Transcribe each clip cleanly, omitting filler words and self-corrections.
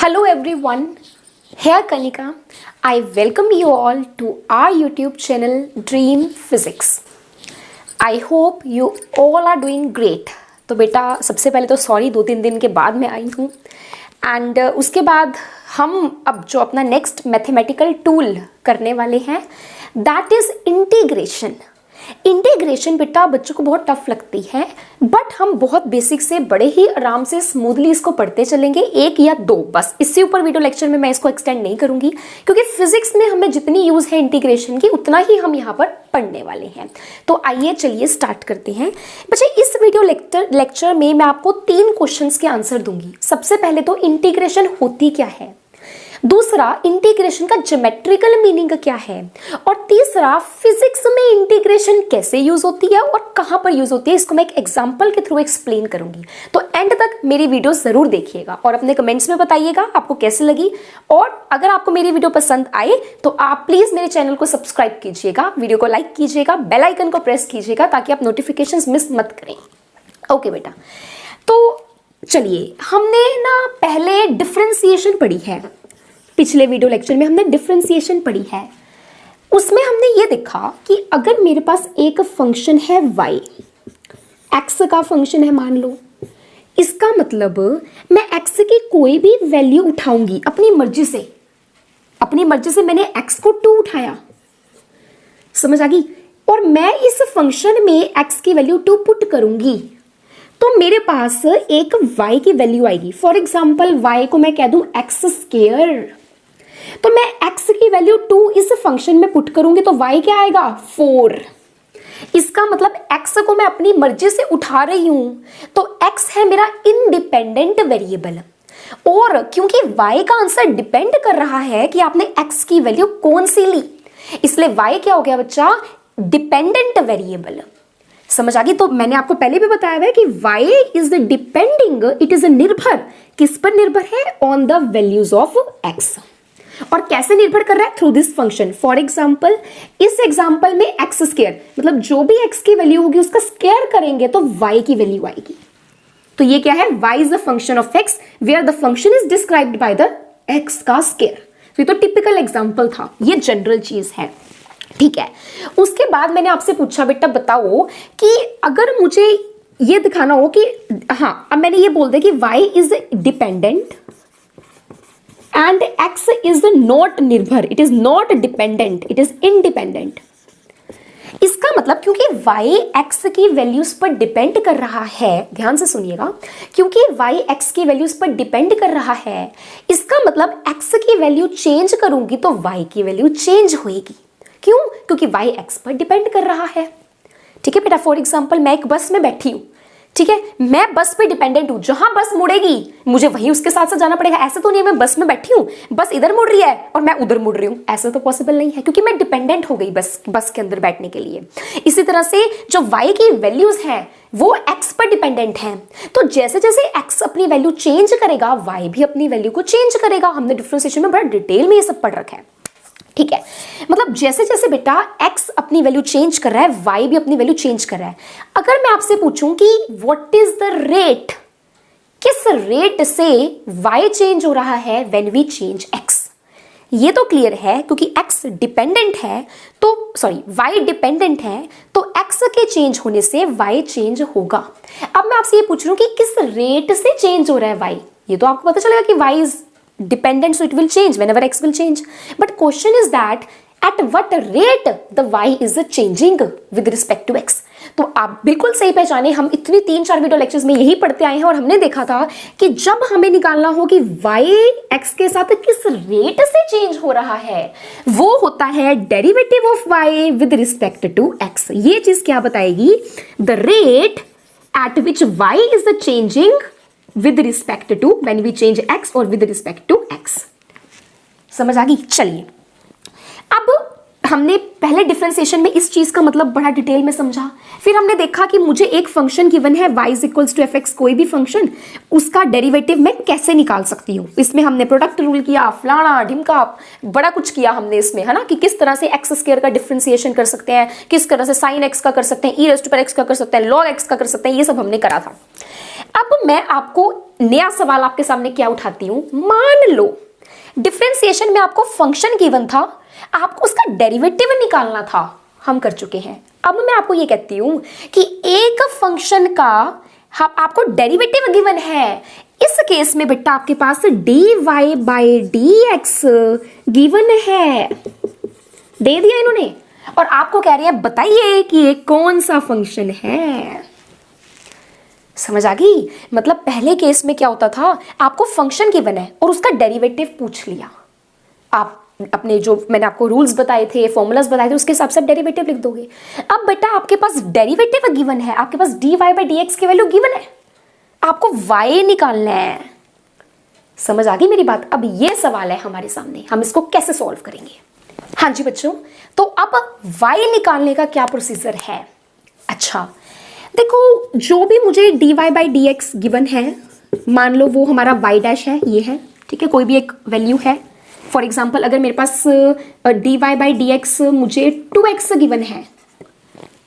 Hello everyone, here Kanika. I welcome you all to our YouTube channel Dream Physics. I hope you all are doing great. तो बेटा सबसे पहले तो sorry 2-3 दिन के बाद मैं आई हूँ एंड उसके बाद हम अब जो अपना नेक्स्ट मैथमेटिकल टूल करने वाले हैं दैट इज़ इंटीग्रेशन। इंटीग्रेशन बेटा बच्चों को बहुत टफ लगती है बट हम बहुत बेसिक से बड़े ही आराम से स्मूथली इसको पढ़ते चलेंगे, 1 या 2 बस। इससे ऊपर वीडियो लेक्चर में मैं इसको एक्सटेंड नहीं करूंगी क्योंकि फिजिक्स में हमें जितनी यूज है इंटीग्रेशन की उतना ही हम यहाँ पर पढ़ने वाले हैं। तो आइए चलिए स्टार्ट करते हैं। बच्चे इस वीडियो लेक्चर में मैं आपको 3 क्वेश्चंस के आंसर दूंगी। सबसे पहले तो इंटीग्रेशन होती क्या है, दूसरा इंटीग्रेशन का ज्योमेट्रिकल मीनिंग क्या है, और तीसरा फिजिक्स में इंटीग्रेशन कैसे यूज होती है और कहां पर यूज होती है, इसको मैं एक एग्जांपल के थ्रू एक्सप्लेन करूंगी। तो एंड तक मेरी वीडियो जरूर देखिएगा और अपने कमेंट्स में बताइएगा आपको कैसी लगी। और अगर आपको मेरी वीडियो पसंद आए तो आप प्लीज मेरे चैनल को सब्सक्राइब कीजिएगा, वीडियो को लाइक कीजिएगा, बेल आइकन को प्रेस कीजिएगा ताकि आप नोटिफिकेशंस मिस मत करें। ओके बेटा, तो चलिए हमने ना पहले डिफरेंशिएशन पढ़ी है, पिछले वीडियो लेक्चर में हमने डिफरेंशिएशन पढ़ी है। उसमें हमने ये देखा कि अगर मेरे पास एक फंक्शन है y, x का फंक्शन है मान लो, इसका मतलब मैं x की कोई भी वैल्यू उठाऊंगी अपनी मर्जी से। अपनी मर्जी से मैंने x को 2 उठाया, समझ आ गई, और मैं इस फंक्शन में x की वैल्यू 2 पुट करूंगी तो मेरे पास एक y की वैल्यू आएगी। फॉर एग्जाम्पल y को मैं कह दूं x स्क्वायर, तो मैं x की वैल्यू 2 इस फंक्शन में पुट करूंगी तो y क्या आएगा 4। इसका मतलब x को मैं अपनी मर्जी से उठा रही हूं तो x है मेरा इंडिपेंडेंट वेरिएबल, और क्योंकि y का आंसर डिपेंड कर रहा है कि आपने x की वैल्यू कौन सी ली, इसलिए y क्या हो गया बच्चा डिपेंडेंट वेरिएबल। समझ आ गई। तो मैंने आपको पहले भी बताया हुआ है कि y is depending, it is निर्भर, किस पर निर्भर है, on the values of x। और कैसे निर्भर कर रहा है, through this function. For example इस एग्जाम्पल में x स्क्वायर, मतलब जो भी x की वैल्यू होगी उसका स्क्वायर करेंगे तो y की वैल्यू आएगी। तो ये क्या है, y is the function of x where the function is described by the x का स्क्वायर। तो ये तो टिपिकल एग्जाम्पल था, ये जनरल चीज है, ठीक है। उसके बाद मैंने आपसे पूछा बेटा बताओ कि अगर मुझे ये दिखाना हो कि हाँ, अब मैंने ये बोल दिया कि y is dependent and x is not निर्भर, it is not dependent, it is independent. इसका मतलब क्योंकि y x की वैल्यूज पर डिपेंड कर रहा है, ध्यान से सुनिएगा, क्योंकि y x की वैल्यूज पर डिपेंड कर रहा है, इसका मतलब x की वैल्यू चेंज करूंगी तो y की वैल्यू चेंज होगी। क्यों? क्योंकि y x पर डिपेंड कर रहा है, ठीक है बेटा। फॉर एग्जाम्पल मैं एक बस में बैठी हूँ, ठीक है, मैं बस पे डिपेंडेंट हूं, जहां बस मुड़ेगी मुझे वही उसके साथ साथ जाना पड़ेगा। ऐसे तो नहीं मैं बस में बैठी हूं, बस इधर मुड़ रही है और मैं उधर मुड़ रही हूं, ऐसा तो पॉसिबल नहीं है क्योंकि मैं डिपेंडेंट हो गई बस के अंदर बैठने के लिए। इसी तरह से जो y की वैल्यूज हैं वो x पर डिपेंडेंट हैं, तो जैसे जैसे x अपनी वैल्यू चेंज करेगा y भी अपनी वैल्यू को चेंज करेगा। हमने डिफरेंशिएशन में बड़ा डिटेल में ये सब पढ़ रखा है, ठीक है। मतलब जैसे जैसे बेटा x अपनी वैल्यू चेंज कर रहा है y भी अपनी वैल्यू चेंज कर रहा है। अगर मैं आपसे पूछूं कि व्हाट इज द रेट, किस रेट से y चेंज हो रहा है व्हेन वी चेंज x, ये तो क्लियर है क्योंकि x डिपेंडेंट है, तो सॉरी y डिपेंडेंट है तो x के चेंज होने से y चेंज होगा। अब मैं आपसे ये पूछ रहा हूं कि किस रेट से चेंज हो रहा है y, ये तो आपको पता चलेगा कि y is dependent, so it will change whenever x will change, but question is that at what rate the y is changing with respect to x। तो आप बिल्कुल सही पहचाने, हम इतनी 3-4 वीडियो लेक्चर्स में यही पढ़ते आए हैं और हमने देखा था कि जब हमें निकालना हो कि y x के साथ किस रेट से चेंज हो रहा है, वो होता है derivative of y with respect to x। ये चीज क्या बताएगी, the rate at which y is changing with respect to when we change x और with respect to x। समझ आ गई। चलिए अब हमने पहले डिफरेंशिएशन में इस चीज का मतलब बड़ा डिटेल में समझा, फिर हमने देखा कि मुझे एक फंक्शन गिवन है y is equals to fx, कोई भी फंक्शन, उसका डेरिवेटिव मैं कैसे निकाल सकती हूँ। इसमें हमने प्रोडक्ट रूल किया, फलाना ढिमका, बड़ा कुछ किया हमने इसमें, है ना, कि किस तरह से x स्क्वायर का डिफरेंशिएशन कर सकते हैं, किस तरह से साइन x का कर सकते हैं, e raise to power x का कर सकते हैं, log x का कर सकते हैं, ये सब हमने करा था। अब मैं आपको नया सवाल आपके सामने क्या उठाती हूं, मान लो डिफरेंशिएशन में आपको फंक्शन गिवन था, आपको उसका डेरिवेटिव निकालना था, हम कर चुके हैं। अब मैं आपको ये कहती हूं कि एक फंक्शन का आपको डेरिवेटिव गिवन है, इस केस में बेटा आपके पास dy/dx गिवन है, दे दिया इन्होंने, और आपको कह रहे हैं बताइए कि ये कौन सा फंक्शन है। समझ आ गई? मतलब पहले केस में क्या होता था, आपको फंक्शन गिवन है और उसका डेरिवेटिव पूछ लिया, आप अपने जो मैंने आपको रूल्स बताए थे, फॉर्मूलाज बताए थे, उसके हिसाब से डेरिवेटिव लिख दोगे। अब बेटा आपके पास डेरिवेटिव गिवन है, आपके पास dy/dx की वैल्यू गिवन है, आपको y निकालना है। समझ आ गई मेरी बात? अब ये सवाल है हमारे सामने, हम इसको कैसे सॉल्व करेंगे। हाँ जी बच्चों, तो अब y निकालने का क्या प्रोसीजर है। अच्छा देखो, जो भी मुझे dy/dx गिवन है, मान लो वो हमारा y डैश है, ये है, ठीक है, कोई भी एक वैल्यू है। फॉर एग्जाम्पल अगर मेरे पास dy/dx मुझे 2x गिवन है,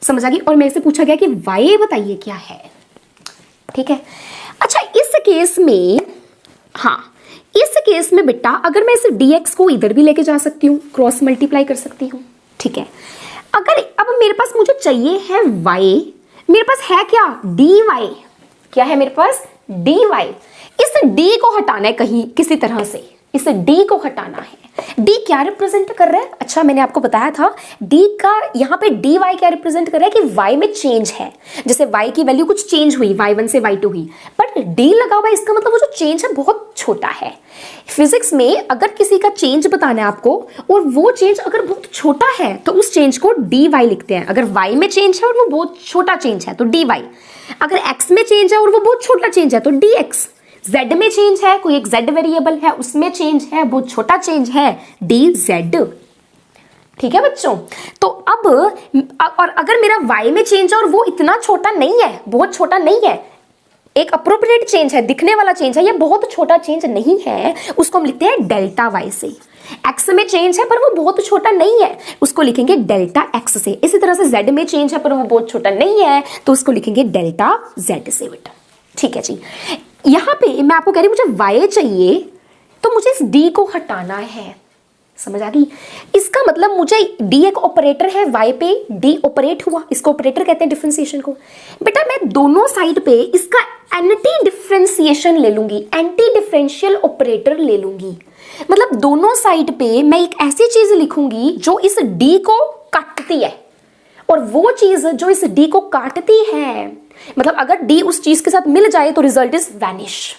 समझ आ गई, और मेरे से पूछा गया कि y बताइए क्या है, ठीक है। अच्छा इस केस में, हाँ इस केस में बेटा अगर मैं इस dx को इधर भी लेके जा सकती हूँ, क्रॉस मल्टीप्लाई कर सकती हूँ, ठीक है। अगर अब मेरे पास मुझे चाहिए है y, मेरे पास है क्या dy, क्या है मेरे पास dy, इस d को हटाना है कहीं किसी तरह से, इस d को हटाना है। d क्या रिप्रेजेंट कर रहा है, अच्छा मैंने आपको बताया था d का यहाँ पे dy क्या रिप्रेजेंट कर रहा है कि y में चेंज है, जैसे y की वैल्यू कुछ चेंज हुई, y1 से y2 हुई, बट d लगा हुआ है, इसका मतलब वो जो चेंज है बहुत छोटा है। फिजिक्स में अगर किसी का चेंज बताना है आपको और वो चेंज अगर बहुत छोटा है तो उस चेंज को dy लिखते हैं। अगर y में चेंज है और वो बहुत छोटा चेंज है तो dy, अगर x में चेंज है और वो बहुत छोटा चेंज है तो dx, z में चेंज है, कोई एक z वेरिएबल है उसमें चेंज है, बहुत छोटा चेंज है, dz, ठीक है बच्चों। तो अब और अगर मेरा y में चेंज है और वो इतना छोटा नहीं है, बहुत छोटा नहीं है, एक अप्रोप्रिएट चेंज है, दिखने वाला चेंज है, ये बहुत छोटा चेंज नहीं है, उसको हम लिखते हैं डेल्टा y से। x में चेंज है पर वो बहुत छोटा नहीं है, उसको लिखेंगे डेल्टा x से। इसी तरह से z में चेंज है पर वो बहुत छोटा नहीं है तो उसको लिखेंगे डेल्टा z से बेटा, ठीक है जी। यहाँ पे मैं आपको कह रही हूँ मुझे y चाहिए तो मुझे इस d को हटाना है, समझ आ गई। इसका मतलब मुझे d एक ऑपरेटर है, y पे d ऑपरेट हुआ, इसको ऑपरेटर कहते हैं डिफरेंशिएशन को। बेटा मैं दोनों साइड पे इसका एंटी डिफरेंशिएशन ले लूंगी, एंटी डिफरेंशियल ऑपरेटर ले लूंगी। मतलब दोनों साइड पे मैं एक ऐसी चीज लिखूंगी जो इस d को काटती है, और वो चीज जो इस d को काटती है, मतलब अगर d उस चीज के साथ मिल जाए तो रिजल्ट इज वैनिश।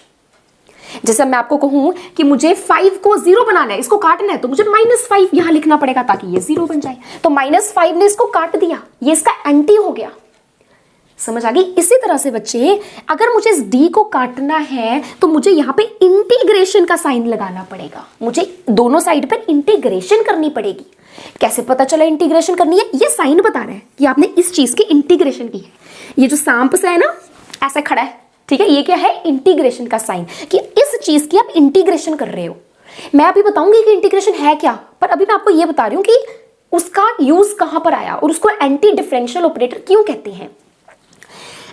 जैसे मैं आपको कहूं कि मुझे 5 को 0 बनाना है, इसको काटना है, तो मुझे -5 यहां लिखना पड़ेगा ताकि ये 0 बन जाए, तो -5 ने इसको काट दिया, ये इसका एंटी हो गया। समझ आ गई? इसी तरह से बच्चे अगर मुझे इस d को काटना है तो मुझे यहाँ पे इंटीग्रेशन का साइन लगाना पड़ेगा, मुझे दोनों साइड पर इंटीग्रेशन करनी पड़ेगी। कैसे पता चला इंटीग्रेशन करनी है, ये साइन बता रहा है कि आपने इस चीज की इंटीग्रेशन की है। ये जो सांप सा है ना ऐसा खड़ा है, ठीक है, ये क्या है इंटीग्रेशन का साइन, कि इस चीज की आप इंटीग्रेशन कर रहे हो। मैं अभी बताऊंगी कि इंटीग्रेशन है क्या, पर अभी मैं आपको ये बता रही हूँ कि उसका यूज कहां पर आया और उसको एंटी डिफरेंशियल ऑपरेटर क्यों कहते हैं।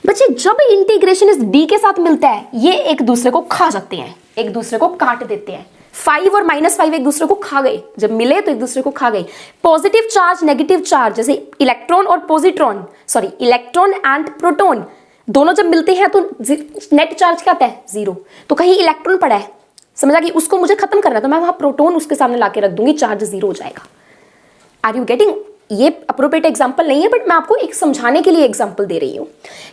बच्चे जब इंटीग्रेशन इस d के साथ मिलता है ये एक दूसरे को खा जाते हैं, एक दूसरे को काट देते हैं। 5 और -5 एक दूसरे को खा गए, जब मिले तो एक दूसरे को खा गए। पॉजिटिव चार्ज नेगेटिव चार्ज, जैसे इलेक्ट्रॉन और positron, sorry electron and proton दोनों जब मिलते हैं तो नेट चार्ज क्या आता है 0, तो कहीं इलेक्ट्रॉन पड़ा है, समझ आ गई, उसको मुझे खत्म करना है तो मैं वहां प्रोटॉन उसके सामने लाके रख दूंगी, चार्ज 0 हो जाएगा। Are you getting? ये अप्रोप्रिएट एग्जाम्पल नहीं है बट मैं आपको एक समझाने के लिए एग्जाम्पल दे रही हूँ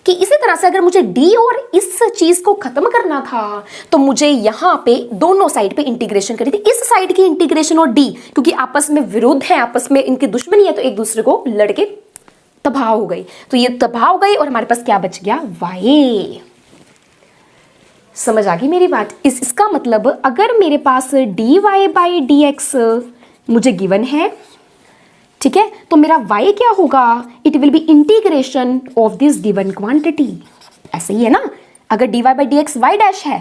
कि इसी तरह से अगर मुझे d और इस चीज को खत्म करना था तो मुझे यहाँ पे दोनों साइड पे इंटीग्रेशन करी थी। इस साइड की इंटीग्रेशन और d क्योंकि आपस में विरुद्ध है, आपस में इनकी दुश्मनी है, तो एक दूसरे को लड़के तबाह हो गई, तो ये तबाह हो गई और हमारे पास क्या बच गया y। समझ आ गई मेरी बात? इसका मतलब अगर मेरे पास dy/dx मुझे गिवन है, ठीक है, तो मेरा y क्या होगा, it will be integration of this given quantity. ऐसे ही है ना, अगर dy/dx y डैश है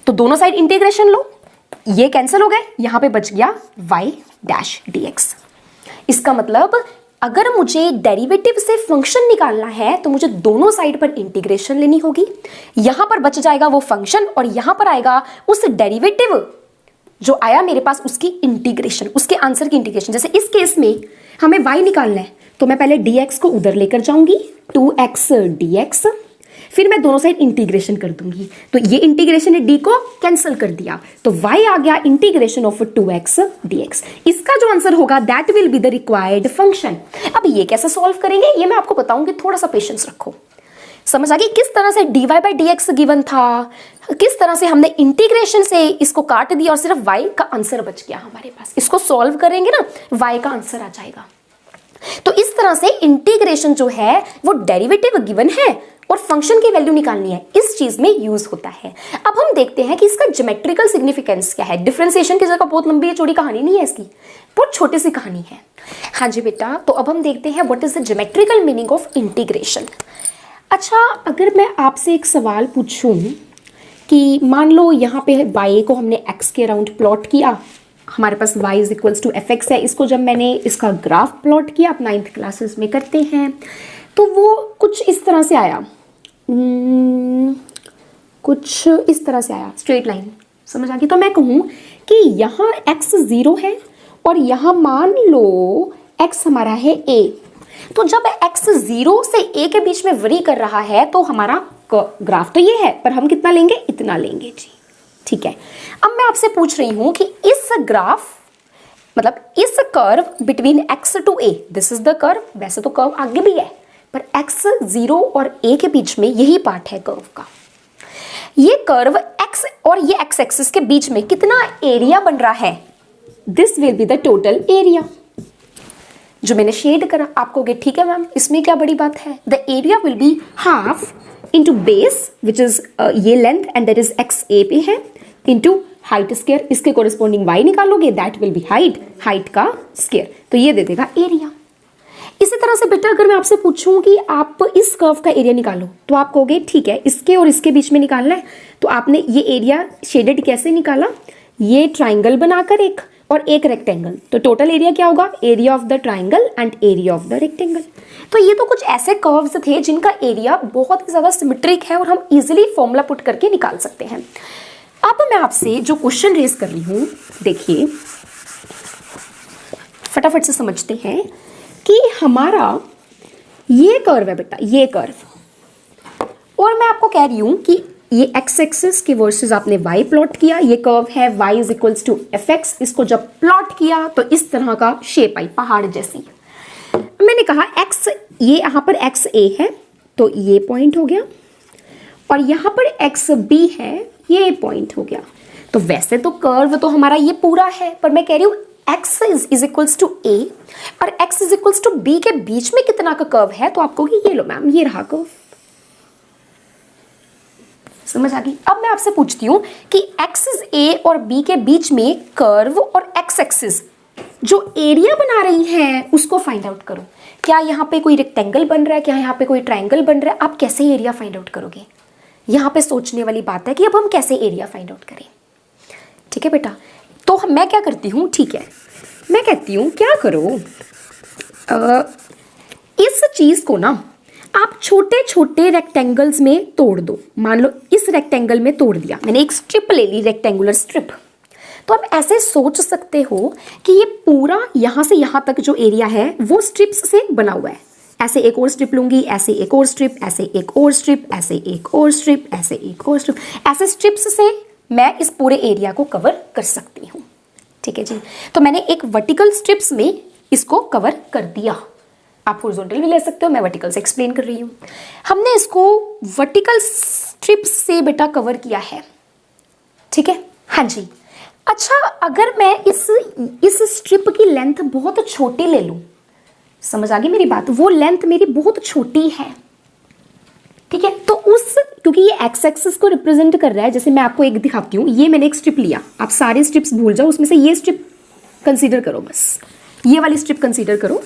तो दोनों साइड इंटीग्रेशन लो, ये कैंसिल हो गए, यहां पे बच गया y डैश dx। इसका मतलब अगर मुझे डेरिवेटिव से फंक्शन निकालना है तो मुझे दोनों साइड पर इंटीग्रेशन लेनी होगी। यहां पर बच जाएगा वो फंक्शन और यहां पर आएगा उस डेरिवेटिव जो आया मेरे पास उसकी इंटीग्रेशन, उसके आंसर की इंटीग्रेशन। जैसे इस केस में हमें y निकालना है तो मैं पहले dx को उधर लेकर जाऊंगी, 2x dx, फिर मैं दोनों साइड इंटीग्रेशन कर दूंगी। तो ये इंटीग्रेशन ने d को कैंसिल कर दिया तो y आ गया इंटीग्रेशन ऑफ 2x dx। इसका जो आंसर होगा that will be the required function. अब ये कैसे सॉल्व करेंगे ये मैं आपको बताऊंगी, थोड़ा सा पेशेंस रखो। समझ आ गई किस तरह से dy बाई dx गिवन था, किस तरह से हमने इंटीग्रेशन से इसको काट दिया और सिर्फ y का आंसर बच गया हमारे पास। इसको सॉल्व करेंगे ना y का आंसर आ जाएगा। तो इस तरह से इंटीग्रेशन जो है वो डेरिवेटिव गिवन है और फंक्शन की वैल्यू निकालनी है, इस चीज में यूज होता है। अब हम देखते हैं कि इसका ज्योमेट्रिकल सिग्निफिकेंस क्या है। डिफरेंशिएशन की जगह बहुत लंबी चौड़ी कहानी नहीं है इसकी, बहुत छोटी सी कहानी है। हाँ जी बेटा, तो अब हम देखते हैं what is the geometrical meaning of integration. अच्छा, अगर मैं आपसे एक सवाल पूछूं कि मान लो यहाँ पे y को हमने x के अराउंड प्लॉट किया, हमारे पास y is equals to fx है। इसको जब मैंने इसका ग्राफ प्लॉट किया, आप 9th क्लासेस में करते हैं, तो वो कुछ इस तरह से आया, कुछ इस तरह से आया, स्ट्रेट लाइन। समझ आ गई? तो मैं कहूँ कि यहाँ x 0 है और यहाँ मान लो x हमारा है a। तो जब x 0 से a के बीच में वरी कर रहा है तो हमारा ग्राफ तो ये है, पर हम कितना लेंगे? इतना लेंगे जी। ठीक है, अब मैं आपसे पूछ रही हूं कि इस ग्राफ मतलब इस curve between x to a, this is the curve. वैसे तो कर्व आगे भी है पर x 0 और a के बीच में यही पार्ट है कर्व का। ये कर्व x और ये x एक्सिस के बीच में कितना एरिया बन रहा है? This will be the total area जो मैंने शेड करा। आप कहोगे ठीक है मैम, इसमें क्या बड़ी बात है? The area will be half into base which is ये length and that is x a पे है, इंटू हाइट स्क्वायर। इसके कोरिस्पॉन्डिंग y निकालोगे that will be height, height का स्क्वायर, तो ये दे देगा एरिया। इसी तरह से बेटा अगर मैं आपसे पूछूं कि आप इस कर्व का एरिया निकालो तो आप कहोगे ठीक है इसके और इसके बीच में निकालना है। तो आपने ये एरिया शेडेड कैसे निकाला? ये ट्राइंगल बनाकर एक और एक रेक्टेंगल, तो टोटल एरिया क्या होगा? Area of the triangle and area of the rectangle. तो ये तो कुछ ऐसे कर्व्स थे जिनका एरिया बहुत ही ज्यादा सिमेट्रिक है और हम इजीली फॉर्मूला पुट करके निकाल सकते हैं। अब मैं आपसे जो क्वेश्चन रेज कर रही हूं, देखिए फटाफट से समझते हैं कि हमारा ये कर्व है बेटा, ये कर्व, और मैं आपको कह रही हूं कि ये x एक्सिस के वर्सेस आपने y प्लॉट किया, ये कर्व है y is equals to fx। इसको जब प्लॉट किया तो इस तरह का शेप आई, पहाड़ जैसी। मैंने कहा x, ये यहाँ पर x a है तो ये पॉइंट हो गया, और यहाँ पर x b है, ये पॉइंट हो गया। तो वैसे तो कर्व तो हमारा ये पूरा है, पर मैं कह रही हूँ x is equals to a और x is equals to b के बीच में कितना का कर्व है? तो आपको ये लो मैम, ये रहा कर्व। समझ आ गई? अब मैं आपसे पूछती हूँ कि एक्सिस ए और बी के बीच में कर्व और एक्स एक्सिस जो एरिया बना रही हैं उसको फाइंड आउट करो। क्या यहाँ पे कोई रेक्टेंगल बन रहा है, क्या यहाँ पे कोई ट्राइंगल बन रहा है? आप कैसे एरिया फाइंड आउट करोगे? यहाँ पे सोचने वाली बात है कि अब हम कैसे एरिया फाइंड आउट करें। ठीक है बेटा, तो मैं क्या करती हूँ, ठीक है मैं कहती हूँ क्या करो, इस चीज को ना आप छोटे छोटे रेक्टेंगल्स में तोड़ दो। मान लो इस रेक्टेंगल में तोड़ दिया मैंने, एक स्ट्रिप ले ली, रेक्टेंगुलर स्ट्रिप। तो आप ऐसे सोच सकते हो कि ये पूरा यहाँ से यहाँ तक जो एरिया है वो स्ट्रिप्स से बना हुआ है। ऐसे एक और स्ट्रिप लूंगी, ऐसे एक और स्ट्रिप, ऐसे एक और स्ट्रिप, ऐसे एक और स्ट्रिप, ऐसे एक और स्ट्रिप, ऐसे स्ट्रिप्स से मैं इस पूरे एरिया को कवर कर सकती हूँ। ठीक है जी, तो मैंने एक वर्टिकल स्ट्रिप्स में इसको कवर कर दिया। आप हॉरिजॉन्टल भी ले सकते हो, मैं वर्टिकल से एक्सप्लेन कर रही हूँ। हमने इसको वर्टिकल स्ट्रिप्स से बेटा कवर किया है। ठीक है, हाँ जी। अच्छा, अगर मैं इस स्ट्रिप की लेंथ बहुत छोटी ले लूँ, समझ आ गई मेरी बात? वो लेंथ मेरी बहुत छोटी है। ठीक है, तो क्योंकि ये एक्स एक्सिस को रिप्रेजेंट कर रहा है, जैसे मैं आपको एक दिखाती हूँ, ये मैंने एक स्ट्रिप लिया, आप सारे स्ट्रिप्स भूल जाओ, उसमें से ये स्ट्रिप कंसीडर करो, बस ये वाली स्ट्रिप कंसीडर करो।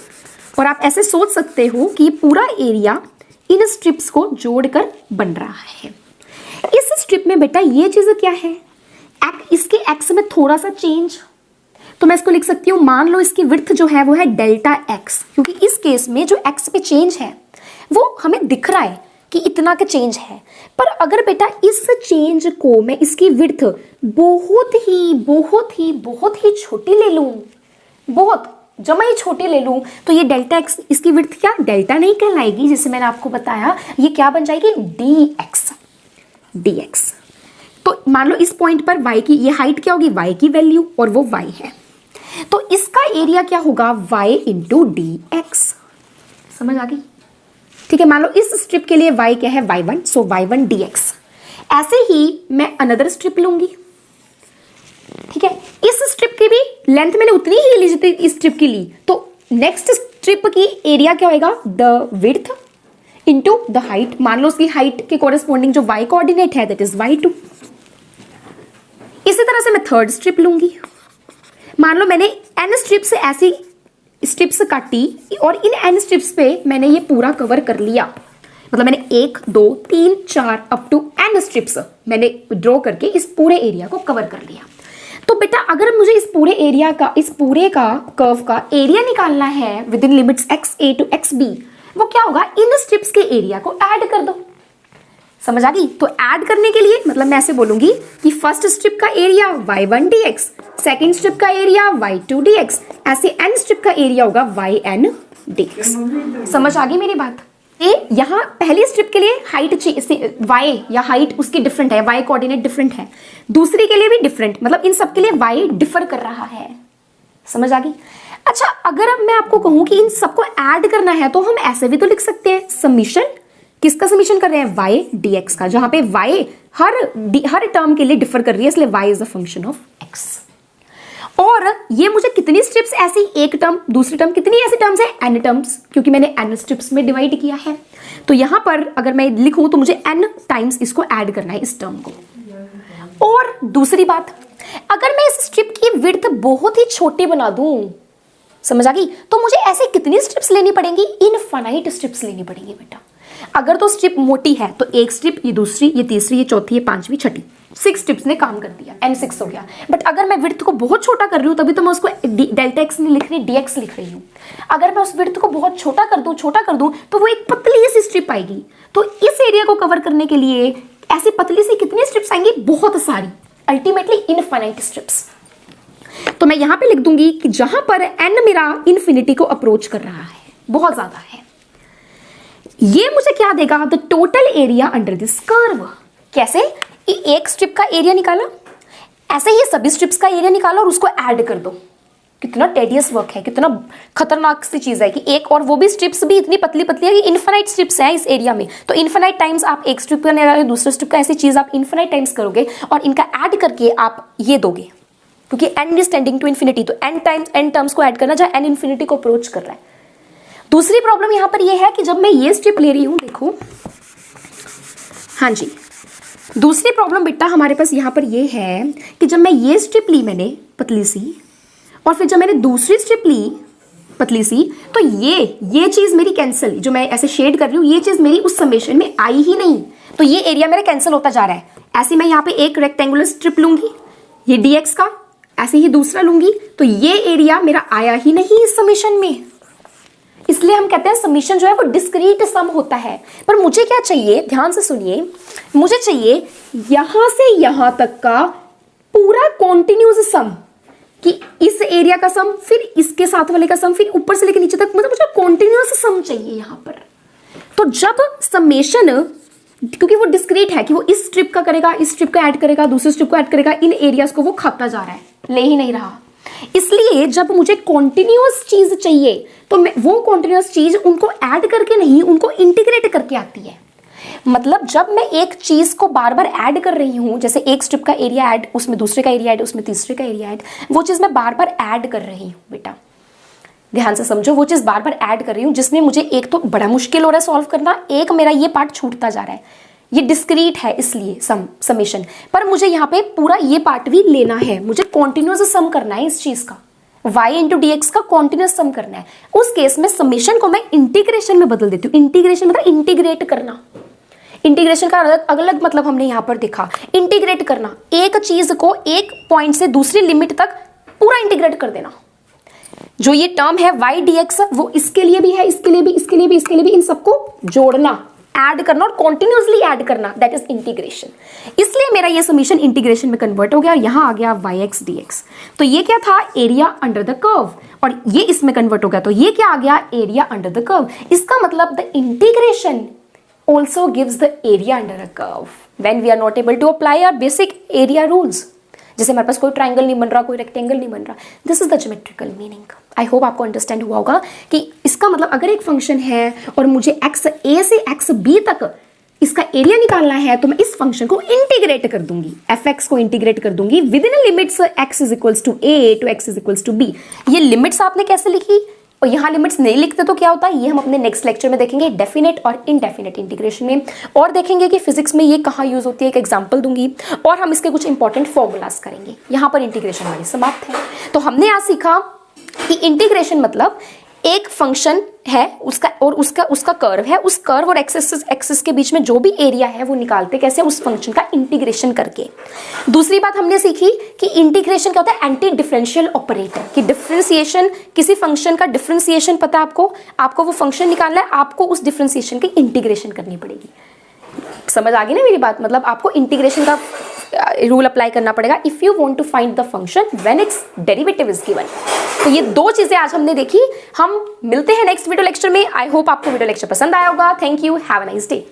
और आप ऐसे सोच सकते हो कि ये पूरा एरिया इन स्ट्रिप्स को जोड़कर बन रहा है। इस स्ट्रिप में बेटा ये चीज क्या है, इसके एक्स में थोड़ा सा चेंज, तो मैं इसको लिख सकती हूँ, मान लो इसकी विड्थ जो है वो है डेल्टा एक्स, क्योंकि इस केस में जो एक्स पे चेंज है वो हमें दिख रहा है कि इतना का चेंज है। पर अगर बेटा इस चेंज को मैं इसकी विड्थ बहुत ही छोटी ले लूँ, बहुत जमा ही छोटी ले लूँ, तो ये डेल्टा एक्स, इसकी विड्थ क्या डेल्टा नहीं कहलाएगी, जैसे मैंने आपको बताया, ये क्या बन जाएगी डी एक्स। तो मान लो इस पॉइंट पर y की ये हाइट क्या होगी, y की वैल्यू, और वो y है, तो इसका एरिया क्या होगा y इंटू डी एक्स। समझ आ गई? ठीक है, मान लो इस स्ट्रिप के लिए y क्या है, y1, सो y1 dx। ऐसे ही मैं अनदर स्ट्रिप लूंगी, ठीक है, इस स्ट्रिप की भी लेंथ मैंने उतनी ही ली जितनी इस स्ट्रिप की ली, तो नेक्स्ट स्ट्रिप की एरिया क्या होगा, the width into the height. मान लो उसकी हाइट के कोरेस्पॉन्डिंग जो y कोऑर्डिनेट है दैट इज y2। इसी तरह से मैं थर्ड स्ट्रिप लूंगी। मान लो मैंने n स्ट्रिप से ऐसी स्ट्रिप्स काटी और इन n स्ट्रिप्स पे मैंने ये पूरा कवर कर लिया, मतलब मैंने 1 2 3 4 अप टू n स्ट्रिप्स मैंने ड्रॉ करके इस पूरे एरिया को कवर कर लिया। तो बेटा अगर मुझे इस पूरे का कर्व का एरिया निकालना है within limits xa to xb, वो क्या होगा, इन स्ट्रिप्स के एरिया को ऐड कर दो। समझ आ गई? तो ऐड करने के लिए मतलब मैं ऐसे बोलूंगी कि फर्स्ट स्ट्रिप का area y1 dx, second strip का एरिया y2 dx, ऐसे n स्ट्रिप का एरिया होगा yn dx। समझ आ गई मेरी बात? ये यहाँ पहली स्ट्रिप के लिए हाइट y या हाइट उसकी डिफरेंट है, y कोऑर्डिनेट डिफरेंट है, दूसरी के लिए भी डिफरेंट, मतलब इन सब के लिए y डिफर कर रहा है। समझ आ गई? अच्छा, अगर अब मैं आपको कहूं कि इन सबको ऐड करना है तो हम ऐसे भी तो लिख सकते हैं, समीशन। किसका समीशन कर रहे हैं, y dx का, जहां पे y हर टर्म के लिए डिफर कर रही है, इसलिए y is a function of x। और ये मुझे कितनी स्ट्रिप्स ऐसी, एक टर्म, दूसरी टर्म, कितनी ऐसी टर्म्स है, n टर्म्स, क्योंकि मैंने n स्ट्रिप्स में डिवाइड किया है। तो यहां पर अगर मैं लिखूं तो मुझे n टाइम्स इसको ऐड करना है, इस टर्म को। और दूसरी बात, अगर मैं इस स्ट्रिप की विड्थ बहुत ही छोटी बना दूं, समझ आ गई, तो मुझे ऐसे कितनी स्ट्रिप्स लेनी पड़ेंगी, इनफाइनाइट स्ट्रिप्स लेनी पड़ेंगी बेटा। अगर तो स्ट्रिप मोटी है तो एक स्ट्रिप, ये दूसरी, ये तीसरी, ये चौथी, ये पांचवी, छठी, 6 स्ट्रिप्स ने काम कर दिया, n6 हो गया। बट अगर मैं विड्थ को बहुत छोटा कर रही हूँ तभी तो मैं उसको डेल्टा एक्स नहीं लिख रही, dx लिख रही हूँ। अगर मैं उस विड्थ को बहुत छोटा कर दूं तो वो एक पतली सी स्ट्रिप आएगी। तो इस एरिया को कवर करने के लिए ऐसी पतली सी कितनी स्ट्रिप्स आएंगी, बहुत सारी, अल्टीमेटली इनफाइनाइट स्ट्रिप्स। तो मैं यहां पे लिख दूंगी कि जहां पर n मेरा इन्फिनिटी को अप्रोच कर रहा है, बहुत ज्यादा है, ये मुझे क्या देगा, the total area under this curve. कैसे? एक स्ट्रिप का एरिया निकाला, ऐसे ही सभी स्ट्रिप्स का एरिया निकालो और उसको ऐड कर दो। कितना टेडियस वर्क है, कितना खतरनाक सी चीज है कि एक, और वो भी स्ट्रिप्स भी इतनी पतली पतली है कि इनफाइनाइट स्ट्रिप्स हैं इस एरिया में। तो इनफाइनाइट टाइम्स आप एक स्ट्रिप का निकालोगे, दूसरे स्ट्रिप का, ऐसी चीज आप इनफाइनाइट टाइम्स करोगे और इनका ऐड करके आप ये दोगे, क्योंकि n is tending to infinity, तो n टर्म्स को ऐड करना जहां n इन्फिनिटी को अप्रोच कर रहा है। दूसरी प्रॉब्लम यहां पर यह है कि जब मैं ये स्ट्रिप ले रही हूं, देखो, हाँ जी, दूसरी प्रॉब्लम बेटा हमारे पास यहां पर यह है कि जब मैं ये स्ट्रिप ली मैंने पतली सी, और फिर जब मैंने दूसरी स्ट्रिप ली पतली सी, तो ये चीज मेरी कैंसिल, जो मैं ऐसे शेड कर रही हूँ, ये चीज मेरी उस समेशन में आई ही नहीं, तो ये एरिया मेरा कैंसिल होता जा रहा है। ऐसे मैं यहाँ पे एक रेक्टेंगुलर स्ट्रिप लूंगी, ये dx का, ऐसे ही दूसरा लूंगी, तो ये एरिया मेरा आया ही नहीं इस समेशन में। इसलिए हम कहते हैं समीशन जो है वो डिस्क्रीट सम होता है। पर मुझे क्या चाहिए, ध्यान से सुनिए, मुझे चाहिए यहां से यहां तक का पूरा कॉन्टिन्यूस सम, कि इस एरिया का सम, फिर इसके साथ वाले का सम, फिर ऊपर से लेकर नीचे तक, मतलब मुझे कॉन्टिन्यूस सम चाहिए यहां पर। तो जब समेशन, क्योंकि वो डिस्क्रीट है कि वो इस स्ट्रिप का करेगा, इस स्ट्रिप का ऐड करेगा, दूसरे स्ट्रिप को ऐड करेगा, इन एरियाज को वो खाता जा रहा है, ले ही नहीं रहा। इसलिए जब मुझे कॉन्टिन्यूअस चीज चाहिए तो मैं वो कॉन्टिन्यूअस चीज उनको ऐड करके नहीं, उनको इंटीग्रेट करके आती है। मतलब जब मैं एक चीज को बार बार ऐड कर रही हूं, जैसे एक स्ट्रिप का एरिया ऐड, उसमें दूसरे का एरिया ऐड, उसमें तीसरे का एरिया ऐड, वो चीज मैं बार बार ऐड कर रही हूं बेटा, ध्यान से समझो, वो चीज बार बार ऐड कर रही हूं, जिसमें मुझे एक तो बड़ा मुश्किल हो रहा है सॉल्व करना, एक मेरा ये पार्ट छूटता जा रहा है, ये डिस्क्रीट है इसलिए समेशन, पर मुझे यहाँ पे पूरा ये पार्ट भी लेना है, मुझे कॉन्टिन्यूस सम करना है इस चीज का, y इंटू डी एक्स का कॉन्टिन्यूस सम करना है। उस केस में समेशन को मैं इंटीग्रेशन में बदल देती हूँ। इंटीग्रेशन मतलब इंटीग्रेट करना, इंटीग्रेशन का अलग अलग मतलब हमने यहाँ पर देखा। इंटीग्रेट करना, एक चीज को एक पॉइंट से दूसरी लिमिट तक पूरा इंटीग्रेट कर देना। जो ये टर्म है y dx वो इसके लिए भी है, इसके लिए भी, इसके लिए भी, इसके लिए भी, इन सबको जोड़ना, ऐड करना और कॉन्टिन्यूसली ऐड करना, दैट इज इंटीग्रेशन। इसलिए मेरा ये समीशन इंटीग्रेशन में कन्वर्ट हो गया और यहां आ गया yx dx। तो ये क्या था, एरिया अंडर द कर्व, और ये इसमें कन्वर्ट हो गया तो ये क्या आ गया, एरिया अंडर द कर्व। इसका मतलब the integration also gives the area under a curve when we are not able to apply our basic area rules। जैसे हमारे पास कोई ट्राइंगल नहीं बन रहा, कोई रेक्टेंगल नहीं बन रहा, this is the geometrical meaning. I hope आपको अंडरस्टैंड हुआ होगा कि इसका मतलब अगर एक फंक्शन है और मुझे एक्स ए से एक्स बी तक इसका एरिया निकालना है तो मैं इस फंक्शन को इंटीग्रेट कर दूंगी, एफ एक्स को इंटीग्रेट कर दूंगी within limits x is equals to a to x is equals to b. ये लिमिट्स आपने कैसे लिखी, और यहाँ लिमिट्स नहीं लिखते तो क्या होता है, ये हम अपने नेक्स्ट लेक्चर में देखेंगे, डेफिनेट और इनडेफिनेट इंटीग्रेशन में, और देखेंगे कि फिजिक्स में ये कहाँ यूज होती है, एक एग्जांपल दूंगी और हम इसके कुछ इंपॉर्टेंट फॉर्मूलाज करेंगे। यहाँ पर इंटीग्रेशन हमारी समाप्त है। तो हमने आज सीखा कि इंटीग्रेशन मतलब एक फंक्शन है उसका और उसका कर्व है, उस कर्व और एक्सिस के बीच में जो भी एरिया है वो निकालते कैसे, उस फंक्शन का इंटीग्रेशन करके। दूसरी बात हमने सीखी कि इंटीग्रेशन क्या होता है, एंटी डिफरेंशियल ऑपरेटर, कि डिफरेंशिएशन, किसी फंक्शन का डिफरेंशिएशन पता है आपको वो फंक्शन निकालना है, आपको उस डिफरेंशिएशन की इंटीग्रेशन करनी पड़ेगी। समझ आ गई ना मेरी बात, मतलब आपको इंटीग्रेशन का रूल अप्लाई करना पड़ेगा if you want to find the function when its derivative is given. तो ये दो चीजें आज हमने देखी। हम मिलते हैं नेक्स्ट वीडियो लेक्चर में। आई होप आपको वीडियो लेक्चर पसंद आया होगा। Thank you, have a nice day.